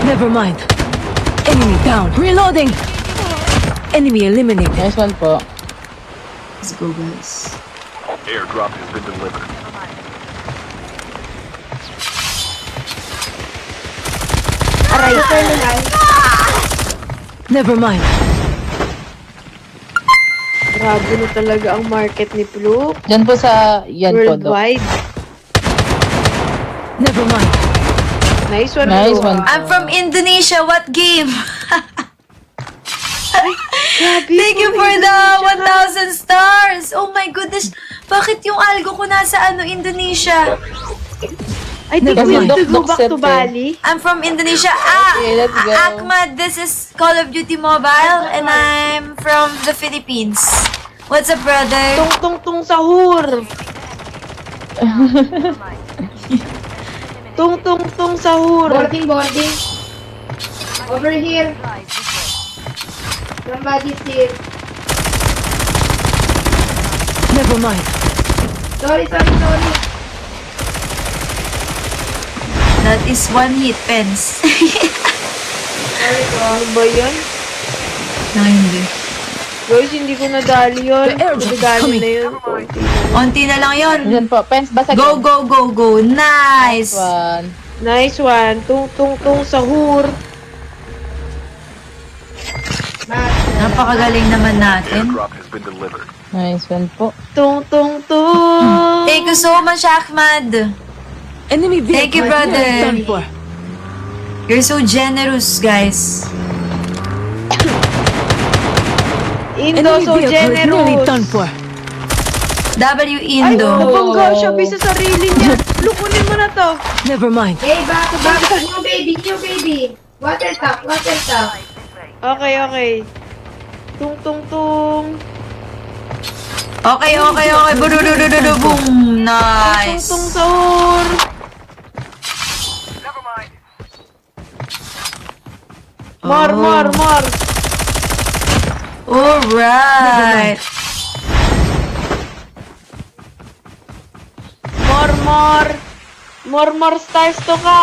Never mind. Enemy down. Reloading. Enemy eliminated. Nice one po. Let's go, guys. Airdrop has been delivered. Aray, terminal. Never mind. Grabe na talaga ang market ni Fluke. Diyan po sa... Yan po, Dok. Worldwide. Never mind. Nice one, Nice Fluke. one. I'm from Indonesia. What game? Grabe, Thank you from for the Indonesia. 1,000 stars. Oh my goodness. Bakit yung algo ko nasa I Indonesia? think Never we mind. have to go Dok, back to Dok, Bali. I'm from Indonesia. Okay, let's go. Ahmad, this is Call of Duty Mobile and I'm from the Philippines. What's up, brother? Tung sahur. Tung sahur. Boarding. Over here. Somebody's here. Never mind. Sorry. That is one hit, Pens. Ano ba yan? No, hindi. Guys, hindi ko nadali yun. The airdrop is Nadali coming. na yun. Konti na lang yon. Diyan po. Pens, basag. Go, go, go, go. Nice. One. Nice one. Tung sahur. Napakagaling naman natin. Airdrop has been delivered. Nice one po. Tung. Thank you so much, Ahmad. Enemy vehicle. Thank you, brother. nearly done for. You're so generous, guys. Indo, Enemy so vehicle is nearly done generous. for. W Ay, Indo. nabangga siya bisa sarili niya. Lukunin mo na to. Never mind. Hey, back. New baby. Water tap. Okay. Tung. Okay. Budududududu, boom. Nice. Tung sahur. More. Alright. More stars to ka.